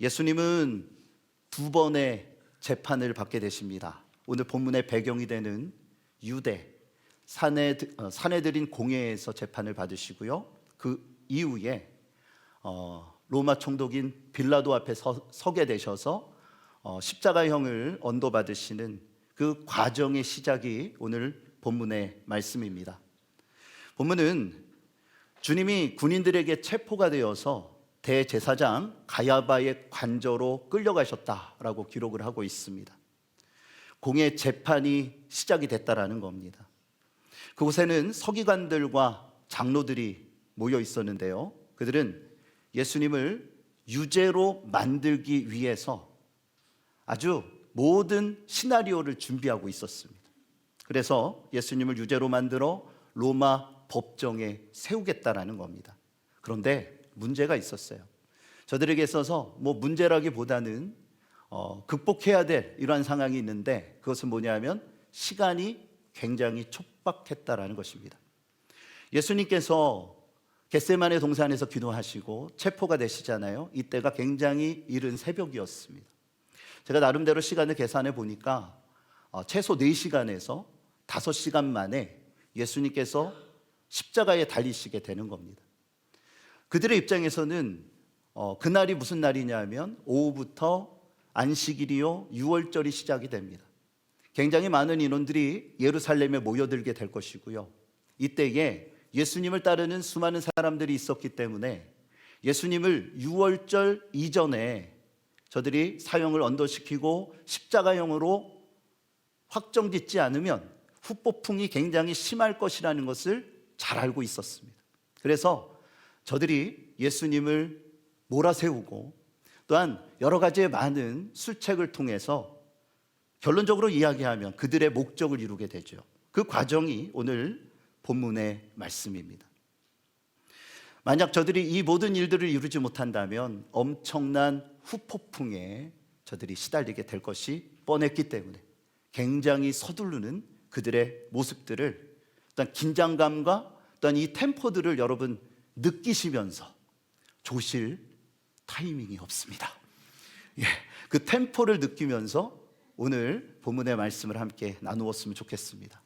예수님은 두 번의 재판을 받게 되십니다. 오늘 본문의 배경이 되는 유대 사내들인 공회에서 재판을 받으시고요. 그 이후에 로마 총독인 빌라도 앞에 서게 되셔서 십자가형을 언도받으시는 그 과정의 시작이 오늘 본문의 말씀입니다. 본문은 주님이 군인들에게 체포가 되어서 대제사장 가야바의 관저로 끌려가셨다라고 기록을 하고 있습니다. 공의 재판이 시작이 됐다라는 겁니다. 그곳에는 서기관들과 장로들이 모여 있었는데요, 그들은 예수님을 유죄로 만들기 위해서 아주 모든 시나리오를 준비하고 있었습니다. 그래서 예수님을 유죄로 만들어 로마 법정에 세우겠다라는 겁니다. 그런데 문제가 있었어요. 저들에게 있어서 문제라기보다는 극복해야 될 이러한 상황이 있는데, 그것은 뭐냐면 시간이 굉장히 촉박했다라는 것입니다. 예수님께서 겟세마네 동산에서 기도하시고 체포가 되시잖아요. 이때가 굉장히 이른 새벽이었습니다. 제가 나름대로 시간을 계산해 보니까 최소 4시간에서 5시간 만에 예수님께서 십자가에 달리시게 되는 겁니다. 그들의 입장에서는 그날이 무슨 날이냐면 오후부터 안식일이요, 유월절이 시작이 됩니다. 굉장히 많은 인원들이 예루살렘에 모여들게 될 것이고요. 이때에 예수님을 따르는 수많은 사람들이 있었기 때문에 예수님을 유월절 이전에 저들이 사형을 언도시키고 십자가형으로 확정짓지 않으면 후폭풍이 굉장히 심할 것이라는 것을 잘 알고 있었습니다. 그래서 저들이 예수님을 몰아세우고 또한 여러 가지의 많은 술책을 통해서 결론적으로 이야기하면 그들의 목적을 이루게 되죠. 그 과정이 오늘 본문의 말씀입니다. 만약 저들이 이 모든 일들을 이루지 못한다면 엄청난 후폭풍에 저들이 시달리게 될 것이 뻔했기 때문에 굉장히 서두르는 그들의 모습들을, 일단 긴장감과 또한 이 템포들을 여러분 느끼시면서 조실 타이밍이 없습니다. 그 템포를 느끼면서 오늘 본문의 말씀을 함께 나누었으면 좋겠습니다.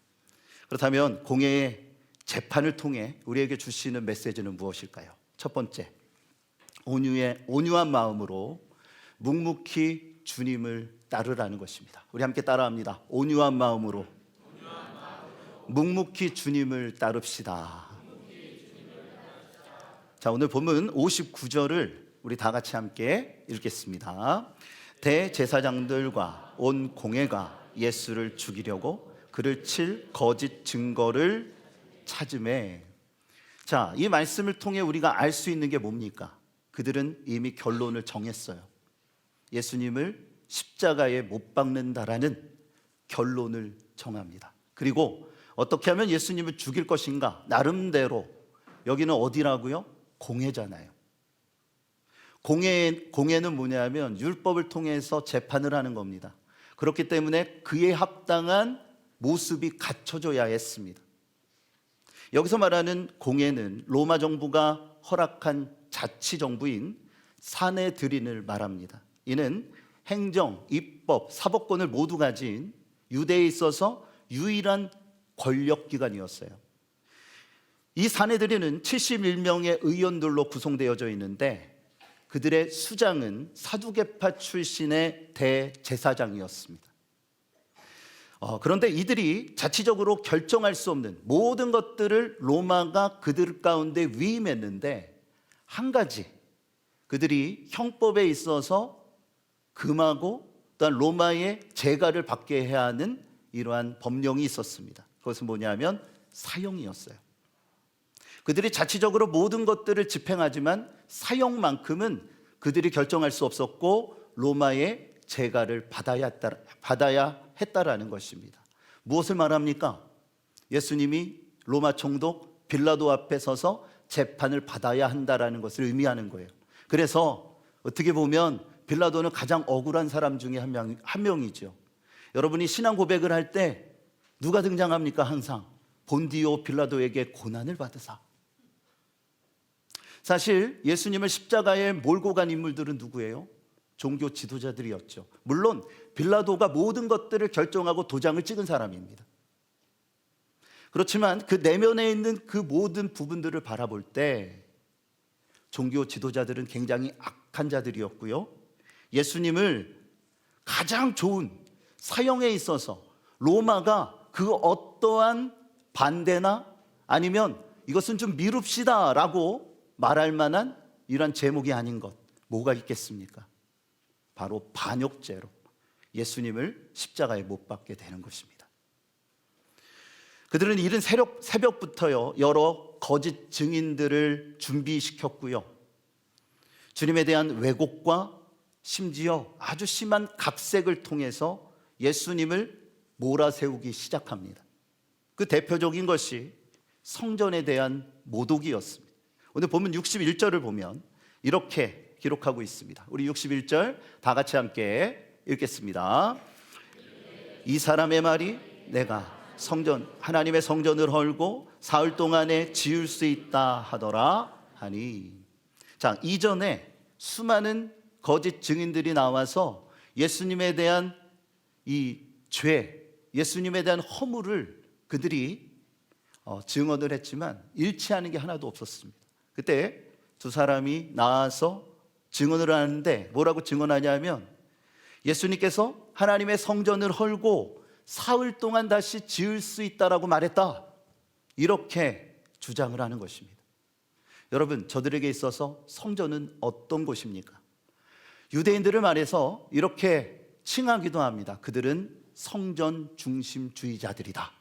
그렇다면 공회의 재판을 통해 우리에게 주시는 메시지는 무엇일까요? 첫 번째, 온유한 마음으로 묵묵히 주님을 따르라는 것입니다. 우리 함께 따라합니다. 온유한 마음으로 묵묵히 주님을 따릅시다. 자, 오늘 본문 59절을 우리 다 같이 함께 읽겠습니다. 대제사장들과 온 공회가 예수를 죽이려고 그를 칠 거짓 증거를 찾음에. 자, 이 말씀을 통해 우리가 알 수 있는 게 뭡니까? 그들은 이미 결론을 정했어요. 예수님을 십자가에 못 박는다라는 결론을 정합니다. 그리고 어떻게 하면 예수님을 죽일 것인가? 나름대로 여기는 어디라고요? 공회잖아요. 공회는 뭐냐면 율법을 통해서 재판을 하는 겁니다. 그렇기 때문에 그에 합당한 모습이 갖춰져야 했습니다. 여기서 말하는 공회는 로마 정부가 허락한 자치정부인 사내들인을 말합니다. 이는 행정, 입법, 사법권을 모두 가진 유대에 있어서 유일한 권력기관이었어요. 이 사내들인은 71명의 의원들로 구성되어져 있는데 그들의 수장은 사두개파 출신의 대제사장이었습니다. 그런데 이들이 자치적으로 결정할 수 없는 모든 것들을 로마가 그들 가운데 위임했는데, 한 가지 그들이 형법에 있어서 금하고 또한 로마의 제가를 받게 해야 하는 이러한 법령이 있었습니다. 그것은 뭐냐면 사형이었어요. 그들이 자치적으로 모든 것들을 집행하지만 사형만큼은 그들이 결정할 수 없었고 로마의 제가를 받아야 했다라는 것입니다. 무엇을 말합니까? 예수님이 로마 총독 빌라도 앞에 서서 재판을 받아야 한다라는 것을 의미하는 거예요. 그래서 어떻게 보면 빌라도는 가장 억울한 사람 중에 한 명이죠. 여러분이 신앙 고백을 할 때 누가 등장합니까? 항상 본디오 빌라도에게 고난을 받으사. 사실 예수님을 십자가에 몰고 간 인물들은 누구예요? 종교 지도자들이었죠. 물론 빌라도가 모든 것들을 결정하고 도장을 찍은 사람입니다. 그렇지만 그 내면에 있는 그 모든 부분들을 바라볼 때 종교 지도자들은 굉장히 악한 자들이었고요. 예수님을 가장 좋은 사형에 있어서 로마가 그 어떠한 반대나 아니면 이것은 좀 미룹시다 라고 말할 만한 이러한 제목이 아닌 것 뭐가 있겠습니까? 바로 반역죄로 예수님을 십자가에 못 박게 되는 것입니다. 그들은 이른 새벽부터요 여러 거짓 증인들을 준비시켰고요. 주님에 대한 왜곡과 심지어 아주 심한 각색을 통해서 예수님을 몰아세우기 시작합니다. 그 대표적인 것이 성전에 대한 모독이었습니다. 오늘 보면 61절을 보면 이렇게 기록하고 있습니다. 우리 61절 다 같이 함께 읽겠습니다. 이 사람의 말이 내가 하나님의 성전을 헐고 사흘 동안에 지을 수 있다 하더라 하니. 자, 이전에 수많은 거짓 증인들이 나와서 예수님에 대한 이 죄, 예수님에 대한 허물을 그들이 증언을 했지만 일치하는 게 하나도 없었습니다. 그때 두 사람이 나와서 증언을 하는데 뭐라고 증언하냐면 예수님께서 하나님의 성전을 헐고 사흘 동안 다시 지을 수 있다라고 말했다, 이렇게 주장을 하는 것입니다. 여러분, 저들에게 있어서 성전은 어떤 곳입니까? 유대인들을 말해서 이렇게 칭하기도 합니다. 그들은 성전 중심주의자들이다,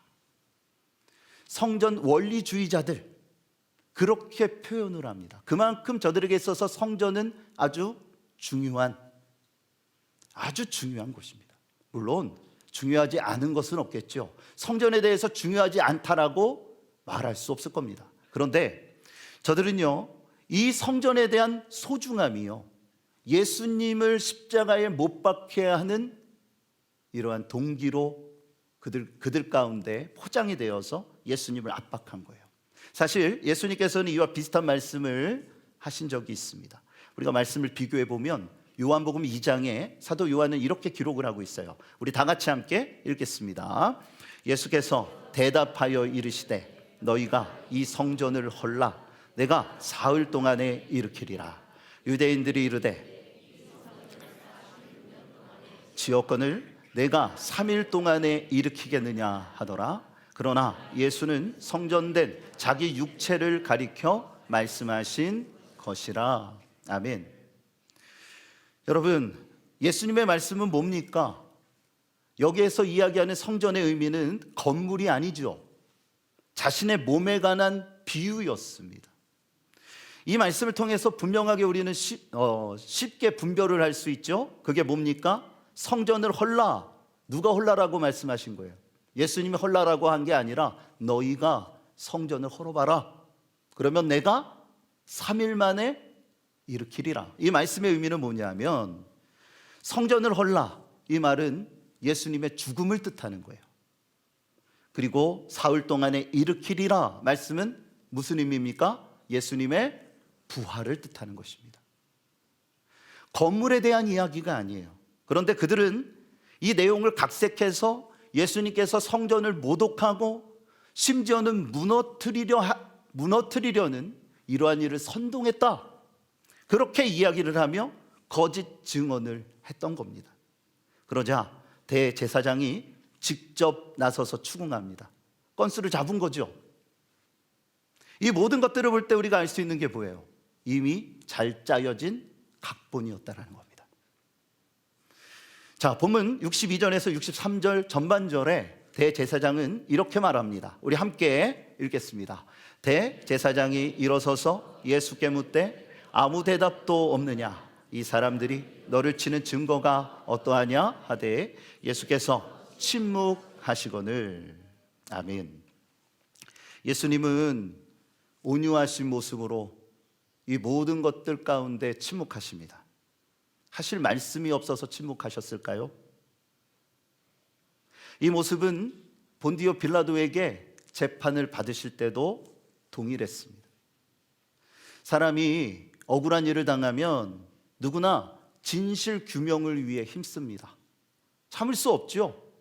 성전 원리주의자들, 그렇게 표현을 합니다. 그만큼 저들에게 있어서 성전은 아주 중요한 곳입니다. 물론 중요하지 않은 것은 없겠죠. 성전에 대해서 중요하지 않다라고 말할 수 없을 겁니다. 그런데 저들은요, 이 성전에 대한 소중함이요, 예수님을 십자가에 못 박혀야 하는 이러한 동기로 그들 가운데 포장이 되어서 예수님을 압박한 거예요. 사실 예수님께서는 이와 비슷한 말씀을 하신 적이 있습니다. 우리가 말씀을 비교해 보면 요한복음 2장에 사도 요한은 이렇게 기록을 하고 있어요. 우리 다 같이 함께 읽겠습니다. 예수께서 대답하여 이르시되 너희가 이 성전을 헐라 내가 사흘 동안에 일으키리라. 유대인들이 이르되 지역건을 내가 3일 동안에 일으키겠느냐 하더라. 그러나 예수는 성전된 자기 육체를 가리켜 말씀하신 것이라. 아멘. 여러분, 예수님의 말씀은 뭡니까? 여기에서 이야기하는 성전의 의미는 건물이 아니죠. 자신의 몸에 관한 비유였습니다. 이 말씀을 통해서 분명하게 우리는 쉽게 분별을 할 수 있죠. 그게 뭡니까? 성전을 헐라. 누가 헐라라고 말씀하신 거예요? 예수님이 헐라라고 한 게 아니라 너희가 성전을 헐어봐라. 그러면 내가 3일 만에 일으키리라. 이 말씀의 의미는 뭐냐면 성전을 헐라, 이 말은 예수님의 죽음을 뜻하는 거예요. 그리고 사흘 동안에 일으키리라 말씀은 무슨 의미입니까? 예수님의 부활을 뜻하는 것입니다. 건물에 대한 이야기가 아니에요. 그런데 그들은 이 내용을 각색해서 예수님께서 성전을 모독하고 심지어는 무너뜨리려는 이러한 일을 선동했다, 그렇게 이야기를 하며 거짓 증언을 했던 겁니다. 그러자 대제사장이 직접 나서서 추궁합니다. 건수를 잡은 거죠. 이 모든 것들을 볼 때 우리가 알 수 있는 게 뭐예요? 이미 잘 짜여진 각본이었다는 겁니다. 자, 본문 62절에서 63절 전반절에 대제사장은 이렇게 말합니다. 우리 함께 읽겠습니다. 대제사장이 일어서서 예수께 묻되 아무 대답도 없느냐? 이 사람들이 너를 치는 증거가 어떠하냐? 하되 예수께서 침묵하시거늘. 아멘. 예수님은 온유하신 모습으로 이 모든 것들 가운데 침묵하십니다. 하실 말씀이 없어서 침묵하셨을까요? 이 모습은 본디오 빌라도에게 재판을 받으실 때도 동일했습니다. 사람이 억울한 일을 당하면 누구나 진실 규명을 위해 힘씁니다. 참을 수 없죠.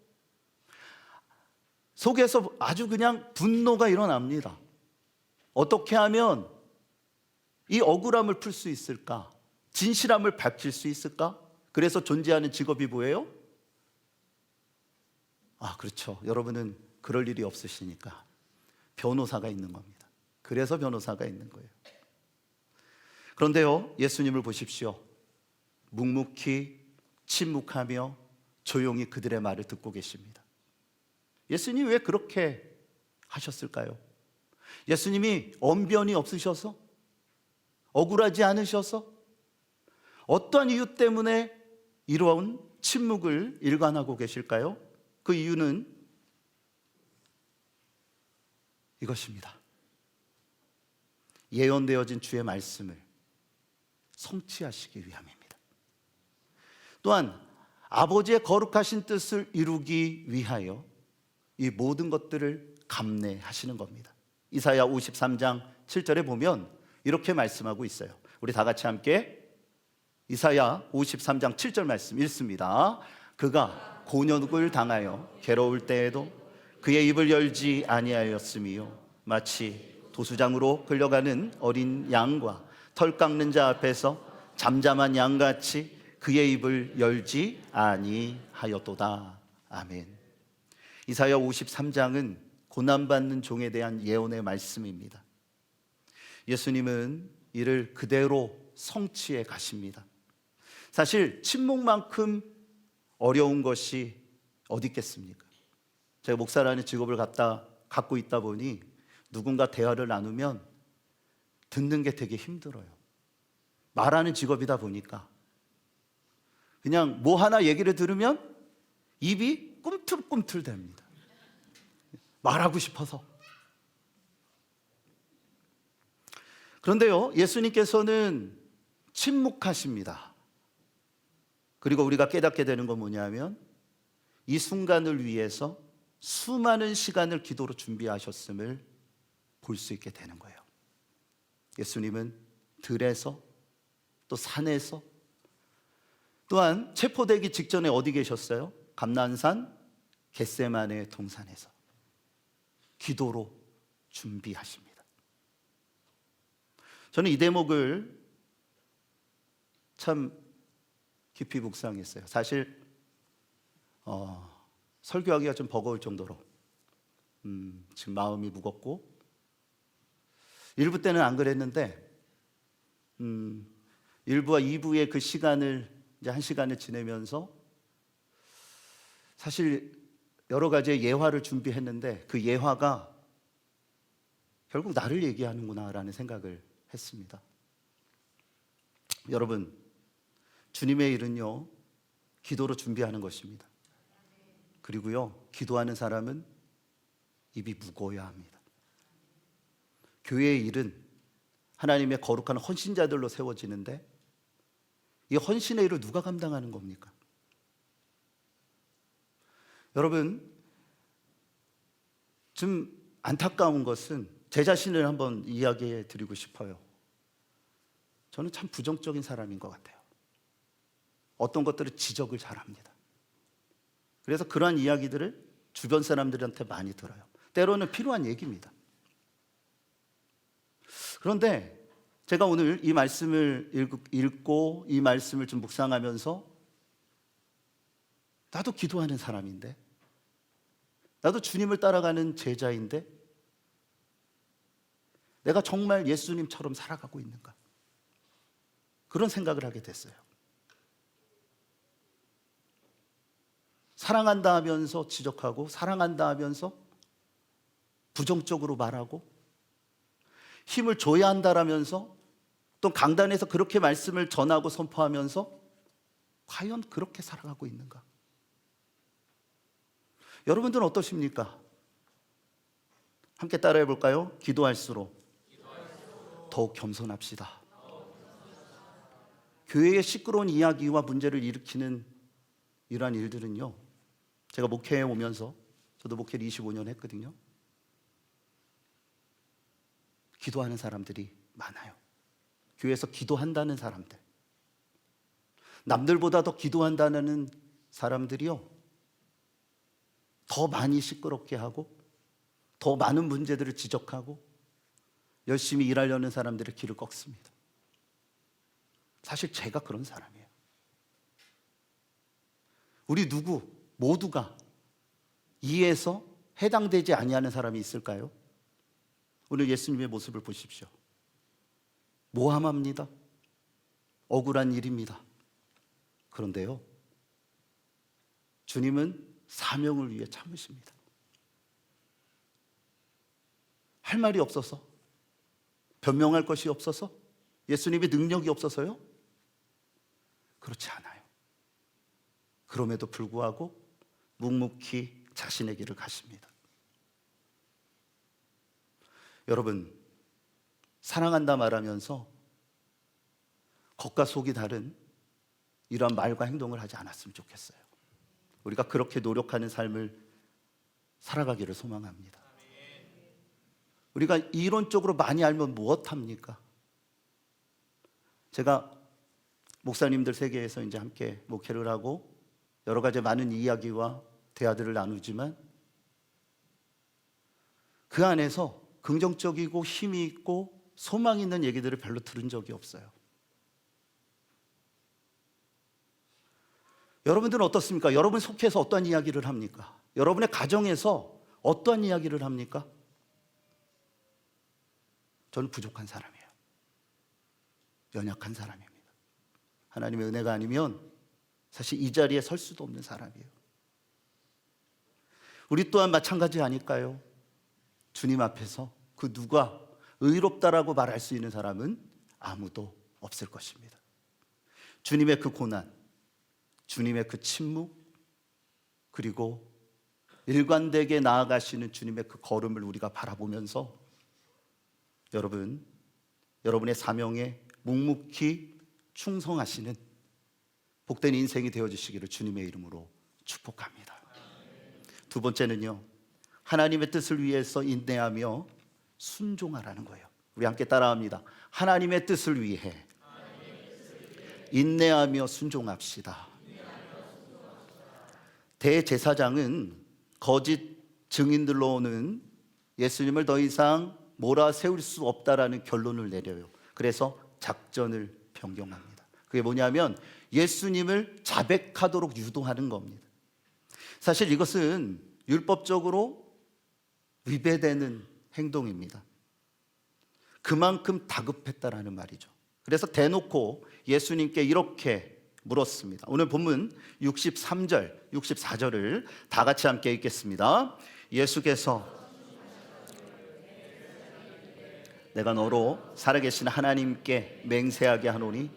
속에서 아주 그냥 분노가 일어납니다. 어떻게 하면 이 억울함을 풀 수 있을까? 진실함을 밝힐 수 있을까? 그래서 존재하는 직업이 뭐예요? 그렇죠. 여러분은 그럴 일이 없으시니까 변호사가 있는 겁니다. 그래서 변호사가 있는 거예요. 그런데요, 예수님을 보십시오. 묵묵히 침묵하며 조용히 그들의 말을 듣고 계십니다. 예수님이 왜 그렇게 하셨을까요? 예수님이 언변이 없으셔서? 억울하지 않으셔서? 어떠한 이유 때문에 이러한 침묵을 일관하고 계실까요? 그 이유는 이것입니다. 예언되어진 주의 말씀을 성취하시기 위함입니다. 또한 아버지의 거룩하신 뜻을 이루기 위하여 이 모든 것들을 감내하시는 겁니다. 이사야 53장 7절에 보면 이렇게 말씀하고 있어요. 우리 다 같이 함께 이사야 53장 7절 말씀 읽습니다. 그가 곤욕을 당하여 괴로울 때에도 그의 입을 열지 아니하였으며 마치 도수장으로 끌려가는 어린 양과 털 깎는 자 앞에서 잠잠한 양같이 그의 입을 열지 아니하였도다. 아멘. 이사야 53장은 고난받는 종에 대한 예언의 말씀입니다. 예수님은 이를 그대로 성취해 가십니다. 사실 침묵만큼 어려운 것이 어디 있겠습니까? 제가 목사라는 직업을 갖고 있다 보니 누군가 대화를 나누면 듣는 게 되게 힘들어요. 말하는 직업이다 보니까 그냥 뭐 하나 얘기를 들으면 입이 꿈틀꿈틀 됩니다. 말하고 싶어서. 그런데요, 예수님께서는 침묵하십니다. 그리고 우리가 깨닫게 되는 건 뭐냐면 이 순간을 위해서 수많은 시간을 기도로 준비하셨음을 볼 수 있게 되는 거예요. 예수님은 들에서 또 산에서 또한 체포되기 직전에 어디 계셨어요? 감난산 겟세마네 동산에서 기도로 준비하십니다. 저는 이 대목을 참 깊이 묵상했어요. 사실 설교하기가 좀 버거울 정도로 지금 마음이 무겁고 1부 때는 안 그랬는데 1부와 2부의 그 시간을 이제 1시간을 지내면서 사실 여러 가지의 예화를 준비했는데 그 예화가 결국 나를 얘기하는구나라는 생각을 했습니다. 여러분, 주님의 일은요, 기도로 준비하는 것입니다. 그리고요, 기도하는 사람은 입이 무거워야 합니다. 교회의 일은 하나님의 거룩한 헌신자들로 세워지는데 이 헌신의 일을 누가 감당하는 겁니까? 여러분, 좀 안타까운 것은 제 자신을 한번 이야기해 드리고 싶어요. 저는 참 부정적인 사람인 것 같아요. 어떤 것들을 지적을 잘합니다. 그래서 그러한 이야기들을 주변 사람들한테 많이 들어요. 때로는 필요한 얘기입니다. 그런데 제가 오늘 이 말씀을 읽고 이 말씀을 좀 묵상하면서 나도 기도하는 사람인데, 나도 주님을 따라가는 제자인데 내가 정말 예수님처럼 살아가고 있는가? 그런 생각을 하게 됐어요. 사랑한다 하면서 지적하고, 사랑한다 하면서 부정적으로 말하고, 힘을 줘야 한다라면서 또 강단에서 그렇게 말씀을 전하고 선포하면서 과연 그렇게 살아가고 있는가? 여러분들은 어떠십니까? 함께 따라해 볼까요? 기도할수록 더욱 겸손합시다. 교회의 시끄러운 이야기와 문제를 일으키는 이러한 일들은요, 제가 목회에 오면서, 저도 목회를 25년 했거든요, 기도하는 사람들이 많아요. 교회에서 기도한다는 사람들, 남들보다 더 기도한다는 사람들이요, 더 많이 시끄럽게 하고 더 많은 문제들을 지적하고 열심히 일하려는 사람들의 길을 꺾습니다. 사실 제가 그런 사람이에요. 우리 누구 모두가 이에서 해당되지 아니하는 사람이 있을까요? 오늘 예수님의 모습을 보십시오. 모함합니다. 억울한 일입니다. 그런데요, 주님은 사명을 위해 참으십니다. 할 말이 없어서, 변명할 것이 없어서, 예수님의 능력이 없어서요? 그렇지 않아요. 그럼에도 불구하고 묵묵히 자신의 길을 가십니다. 여러분, 사랑한다 말하면서 겉과 속이 다른 이러한 말과 행동을 하지 않았으면 좋겠어요. 우리가 그렇게 노력하는 삶을 살아가기를 소망합니다. 우리가 이론적으로 많이 알면 무엇합니까? 제가 목사님들 세계에서 이제 함께 목회를 하고 여러 가지 많은 이야기와 대화들을 나누지만 그 안에서 긍정적이고 힘이 있고 소망 있는 얘기들을 별로 들은 적이 없어요. 여러분들은 어떻습니까? 여러분 속해서 어떠한 이야기를 합니까? 여러분의 가정에서 어떠한 이야기를 합니까? 저는 부족한 사람이에요. 연약한 사람입니다. 하나님의 은혜가 아니면 사실 이 자리에 설 수도 없는 사람이에요. 우리 또한 마찬가지 아닐까요? 주님 앞에서 그 누가 의롭다라고 말할 수 있는 사람은 아무도 없을 것입니다. 주님의 그 고난, 주님의 그 침묵, 그리고 일관되게 나아가시는 주님의 그 걸음을 우리가 바라보면서 여러분의 사명에 묵묵히 충성하시는 복된 인생이 되어주시기를 주님의 이름으로 축복합니다. 두 번째는요, 하나님의 뜻을 위해서 인내하며 순종하라는 거예요. 우리 함께 따라합니다. 하나님의 뜻을 위해 인내하며 순종합시다. 대제사장은 거짓 증인들로는 예수님을 더 이상 몰아세울 수 없다라는 결론을 내려요. 그래서 작전을 변경합니다. 그게 뭐냐면 예수님을 자백하도록 유도하는 겁니다. 사실 이것은 율법적으로 위배되는 행동입니다. 그만큼 다급했다라는 말이죠. 그래서 대놓고 예수님께 이렇게 물었습니다. 오늘 본문 63절, 64절을 다 같이 함께 읽겠습니다. 예수께서 내가 너로 살아계신 하나님께 맹세하게 하노니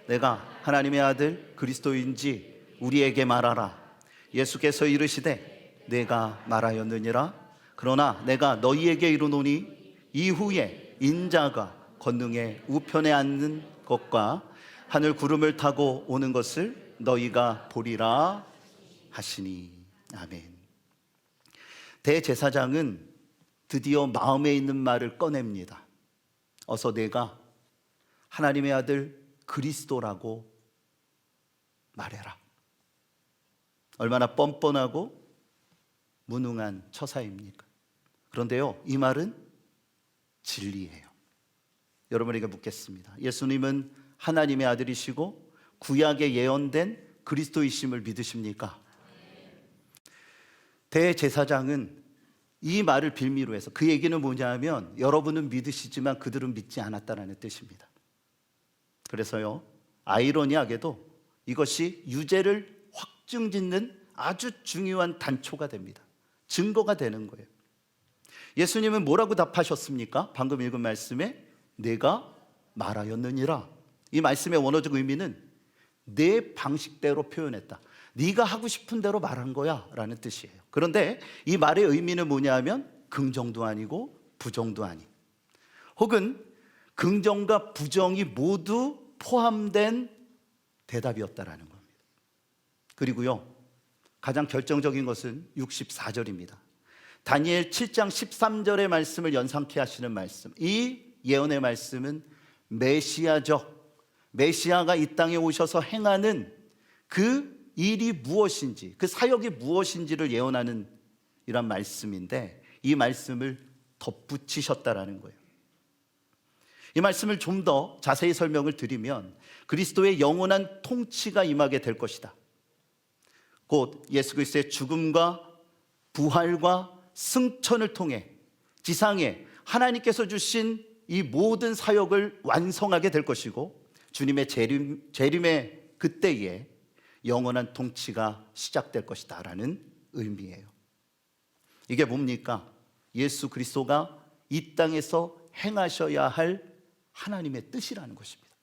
내가 하나님의 아들 그리스도인지 우리에게 말하라. 예수께서 이르시되 내가 말하였느니라. 그러나 내가 너희에게 이르노니 이후에 인자가 권능의 우편에 앉는 것과 하늘 구름을 타고 오는 것을 너희가 보리라 하시니. 아멘. 대제사장은 드디어 마음에 있는 말을 꺼냅니다. 어서 내가 하나님의 아들 그리스도라고 말해라. 얼마나 뻔뻔하고 무능한 처사입니까? 그런데요, 이 말은 진리예요. 여러분에게 묻겠습니다. 예수님은 하나님의 아들이시고 구약에 예언된 그리스도이심을 믿으십니까? 대제사장은 이 말을 빌미로 해서, 그 얘기는 뭐냐면 여러분은 믿으시지만 그들은 믿지 않았다는 뜻입니다. 그래서요, 아이러니하게도 이것이 유죄를 확증짓는 아주 중요한 단초가 됩니다. 증거가 되는 거예요. 예수님은 뭐라고 답하셨습니까? 방금 읽은 말씀에 내가 말하였느니라. 이 말씀의 원어적 의미는 내 방식대로 표현했다. 네가 하고 싶은 대로 말한 거야 라는 뜻이에요. 그런데 이 말의 의미는 뭐냐 하면 긍정도 아니고 부정도 아닌, 혹은 긍정과 부정이 모두 포함된 대답이었다라는 겁니다. 그리고요, 가장 결정적인 것은 64절입니다. 다니엘 7장 13절의 말씀을 연상케 하시는 말씀. 이 예언의 말씀은 메시아적, 메시아가 이 땅에 오셔서 행하는 그 일이 무엇인지, 그 사역이 무엇인지를 예언하는 이런 말씀인데, 이 말씀을 덧붙이셨다라는 거예요. 이 말씀을 좀 더 자세히 설명을 드리면 그리스도의 영원한 통치가 임하게 될 것이다. 곧 예수 그리스도의 죽음과 부활과 승천을 통해 지상에 하나님께서 주신 이 모든 사역을 완성하게 될 것이고, 주님의 재림의 그때에 영원한 통치가 시작될 것이다 라는 의미예요. 이게 뭡니까? 예수 그리스도가 이 땅에서 행하셔야 할 하나님의 뜻이라는 것입니다.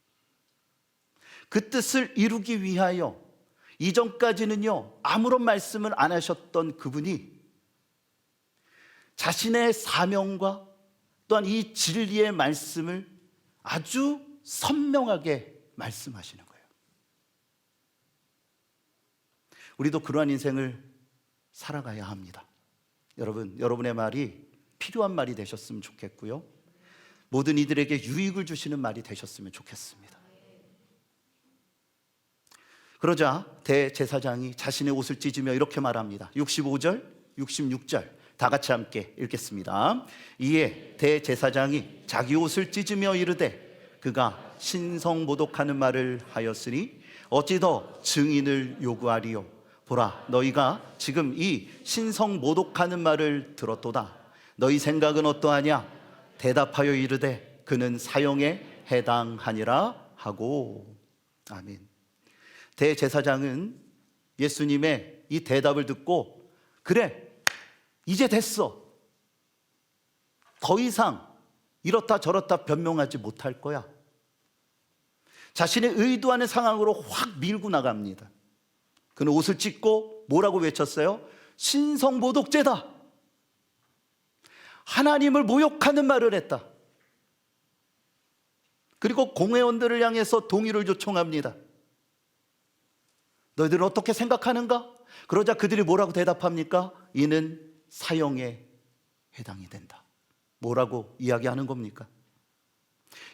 그 뜻을 이루기 위하여 이전까지는요, 아무런 말씀을 안 하셨던 그분이 자신의 사명과 또한 이 진리의 말씀을 아주 선명하게 말씀하시는 거예요. 우리도 그러한 인생을 살아가야 합니다. 여러분, 여러분의 말이 필요한 말이 되셨으면 좋겠고요, 모든 이들에게 유익을 주시는 말이 되셨으면 좋겠습니다. 그러자 대제사장이 자신의 옷을 찢으며 이렇게 말합니다. 65절, 66절 다 같이 함께 읽겠습니다. 이에 대제사장이 자기 옷을 찢으며 이르되 그가 신성모독하는 말을 하였으니 어찌 더 증인을 요구하리요? 보라, 너희가 지금 이 신성모독하는 말을 들었도다. 너희 생각은 어떠하냐? 대답하여 이르되 그는 사형에 해당하니라 하고. 아멘. 대제사장은 예수님의 이 대답을 듣고, 그래, 이제 됐어, 더 이상 이렇다 저렇다 변명하지 못할 거야, 자신의 의도하는 상황으로 확 밀고 나갑니다. 그는 옷을 찢고 뭐라고 외쳤어요? 신성모독죄다, 하나님을 모욕하는 말을 했다. 그리고 공회원들을 향해서 동의를 요청합니다. 너희들은 어떻게 생각하는가? 그러자 그들이 뭐라고 대답합니까? 이는 사형에 해당이 된다. 뭐라고 이야기하는 겁니까?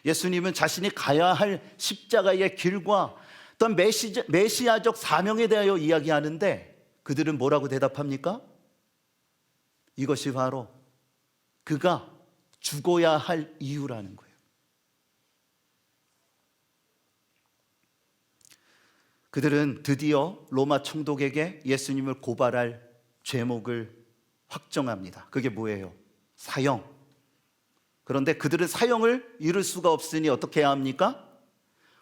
예수님은 자신이 가야 할 십자가의 길과 또한 메시아적 사명에 대하여 이야기하는데, 그들은 뭐라고 대답합니까? 이것이 바로 그가 죽어야 할 이유라는 거예요. 그들은 드디어 로마 총독에게 예수님을 고발할 죄목을 확정합니다. 그게 뭐예요? 사형. 그런데 그들은 사형을 이룰 수가 없으니 어떻게 해야 합니까?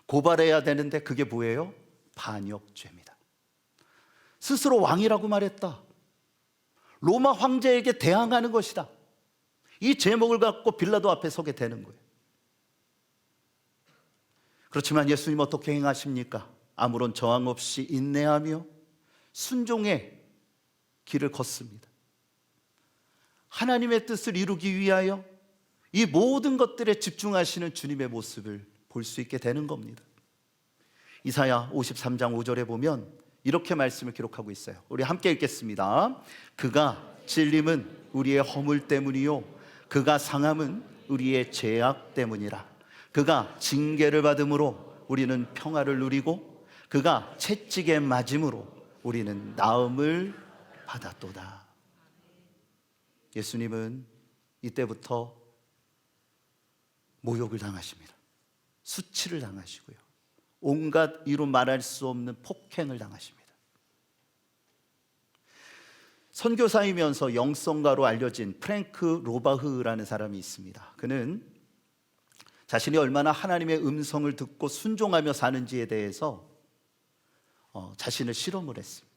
고발해야 되는데 그게 뭐예요? 반역죄입니다. 스스로 왕이라고 말했다. 로마 황제에게 대항하는 것이다. 이 제목을 갖고 빌라도 앞에 서게 되는 거예요. 그렇지만 예수님 어떻게 행하십니까? 아무런 저항 없이 인내하며 순종의 길을 걷습니다. 하나님의 뜻을 이루기 위하여 이 모든 것들에 집중하시는 주님의 모습을 볼 수 있게 되는 겁니다. 이사야 53장 5절에 보면 이렇게 말씀을 기록하고 있어요. 우리 함께 읽겠습니다. 그가 찔림은 우리의 허물 때문이요 그가 상함은 우리의 죄악 때문이라. 그가 징계를 받음으로 우리는 평화를 누리고 그가 채찍에 맞음으로 우리는 나음을 받았도다. 예수님은 이때부터 모욕을 당하십니다. 수치를 당하시고요, 온갖 이루 말할 수 없는 폭행을 당하십니다. 선교사이면서 영성가로 알려진 프랭크 로바흐라는 사람이 있습니다. 그는 자신이 얼마나 하나님의 음성을 듣고 순종하며 사는지에 대해서 자신을 실험을 했습니다.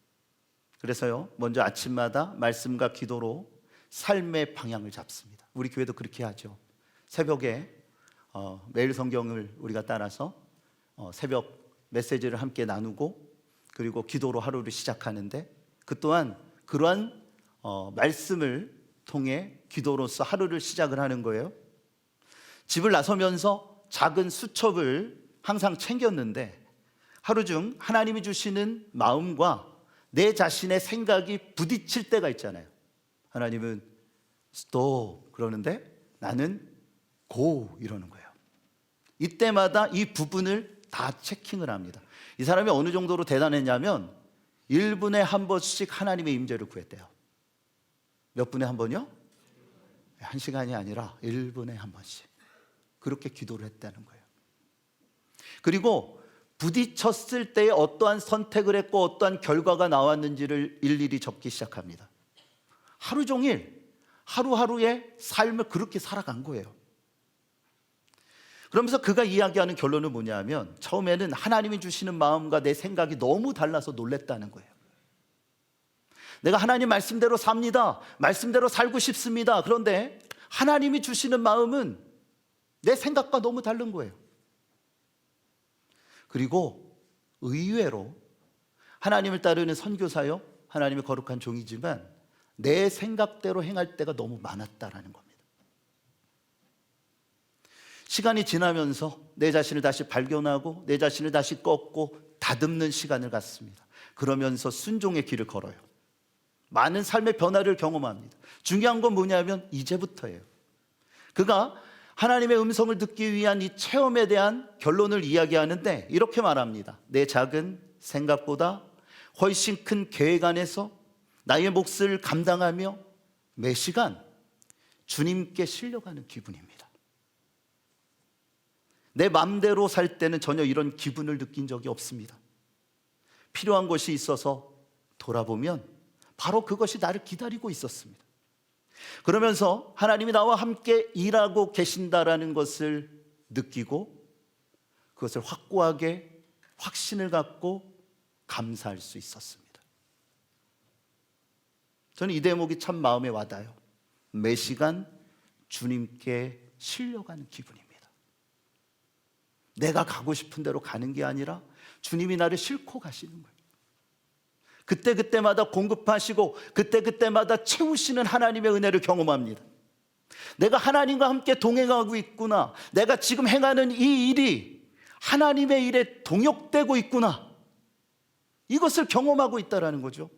그래서요, 먼저 아침마다 말씀과 기도로 삶의 방향을 잡습니다. 우리 교회도 그렇게 하죠. 새벽에 매일 성경을 우리가 따라서 새벽 메시지를 함께 나누고, 그리고 기도로 하루를 시작하는데, 그 또한 그러한 말씀을 통해 기도로서 하루를 시작을 하는 거예요. 집을 나서면서 작은 수첩을 항상 챙겼는데, 하루 중 하나님이 주시는 마음과 내 자신의 생각이 부딪힐 때가 있잖아요. 하나님은 스톱 그러는데 나는 고 이러는 거예요. 이때마다 이 부분을 다 체킹을 합니다. 이 사람이 어느 정도로 대단했냐면 1분에 한 번씩 하나님의 임재를 구했대요. 몇 분에 한 번이요? 1시간이 아니라 1분에 한 번씩 그렇게 기도를 했다는 거예요. 그리고 부딪혔을 때에 어떠한 선택을 했고 어떠한 결과가 나왔는지를 일일이 적기 시작합니다. 하루 종일 하루하루의 삶을 그렇게 살아간 거예요. 그러면서 그가 이야기하는 결론은 뭐냐면 처음에는 하나님이 주시는 마음과 내 생각이 너무 달라서 놀랬다는 거예요. 내가 하나님 말씀대로 삽니다. 말씀대로 살고 싶습니다. 그런데 하나님이 주시는 마음은 내 생각과 너무 다른 거예요. 그리고 의외로 하나님을 따르는 선교사요, 하나님의 거룩한 종이지만 내 생각대로 행할 때가 너무 많았다라는 겁니다. 시간이 지나면서 내 자신을 다시 발견하고 내 자신을 다시 꺾고 다듬는 시간을 갖습니다. 그러면서 순종의 길을 걸어요. 많은 삶의 변화를 경험합니다. 중요한 건 뭐냐면 이제부터예요. 그가 하나님의 음성을 듣기 위한 이 체험에 대한 결론을 이야기하는데 이렇게 말합니다. 내 작은 생각보다 훨씬 큰 계획 안에서 나의 몫을 감당하며 매 시간 주님께 실려가는 기분입니다. 내 맘대로 살 때는 전혀 이런 기분을 느낀 적이 없습니다. 필요한 것이 있어서 돌아보면 바로 그것이 나를 기다리고 있었습니다. 그러면서 하나님이 나와 함께 일하고 계신다라는 것을 느끼고 그것을 확고하게 확신을 갖고 감사할 수 있었습니다. 저는 이 대목이 참 마음에 와닿아요. 매 시간 주님께 실려가는 기분입니다. 내가 가고 싶은 대로 가는 게 아니라 주님이 나를 싣고 가시는 거예요. 그때그때마다 공급하시고 그때그때마다 채우시는 하나님의 은혜를 경험합니다. 내가 하나님과 함께 동행하고 있구나. 내가 지금 행하는 이 일이 하나님의 일에 동역되고 있구나. 이것을 경험하고 있다는 거죠.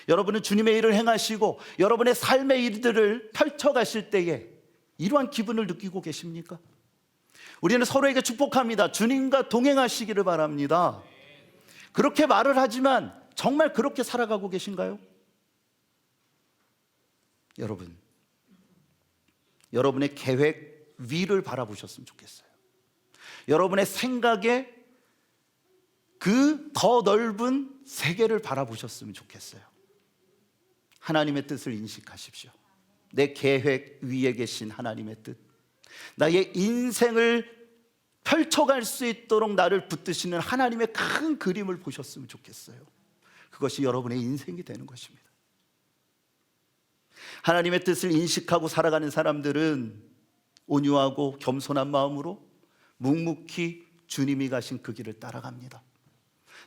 여러분은 주님의 일을 행하시고 여러분의 삶의 일들을 펼쳐가실 때에 이러한 기분을 느끼고 계십니까? 우리는 서로에게 축복합니다. 주님과 동행하시기를 바랍니다. 그렇게 말을 하지만 정말 그렇게 살아가고 계신가요? 여러분, 여러분의 계획 위를 바라보셨으면 좋겠어요. 여러분의 생각에 그 더 넓은 세계를 바라보셨으면 좋겠어요. 하나님의 뜻을 인식하십시오. 내 계획 위에 계신 하나님의 뜻, 나의 인생을 펼쳐갈 수 있도록 나를 붙드시는 하나님의 큰 그림을 보셨으면 좋겠어요. 그것이 여러분의 인생이 되는 것입니다. 하나님의 뜻을 인식하고 살아가는 사람들은 온유하고 겸손한 마음으로 묵묵히 주님이 가신 그 길을 따라갑니다.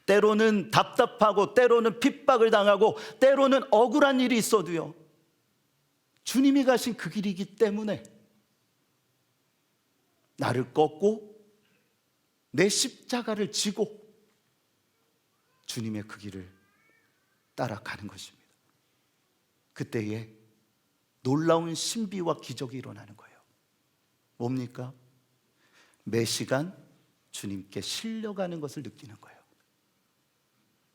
때로는 답답하고 때로는 핍박을 당하고 때로는 억울한 일이 있어도요, 주님이 가신 그 길이기 때문에 나를 꺾고 내 십자가를 지고 주님의 그 길을 따라가는 것입니다. 그때에 놀라운 신비와 기적이 일어나는 거예요. 뭡니까? 매 시간 주님께 실려가는 것을 느끼는 거예요.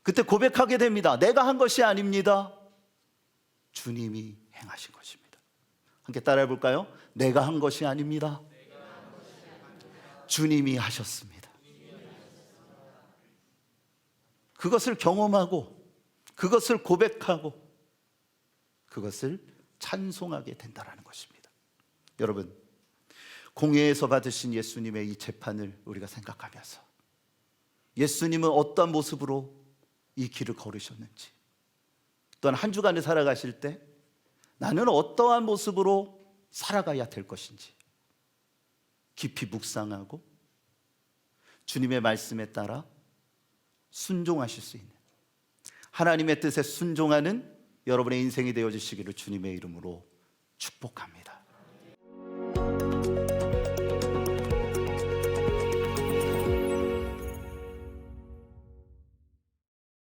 그때 고백하게 됩니다. 내가 한 것이 아닙니다. 주님이 행하신 것입니다. 함께 따라해 볼까요? 내가 한 것이 아닙니다. 주님이 하셨습니다. 그것을 경험하고 그것을 고백하고 그것을 찬송하게 된다는 것입니다. 여러분, 공회에서 받으신 예수님의 이 재판을 우리가 생각하면서 예수님은 어떤 모습으로 이 길을 걸으셨는지, 또한 한 주간을 살아가실 때 나는 어떠한 모습으로 살아가야 될 것인지 깊이 묵상하고 주님의 말씀에 따라 순종하실 수 있는, 하나님의 뜻에 순종하는 여러분의 인생이 되어주시기를 주님의 이름으로 축복합니다.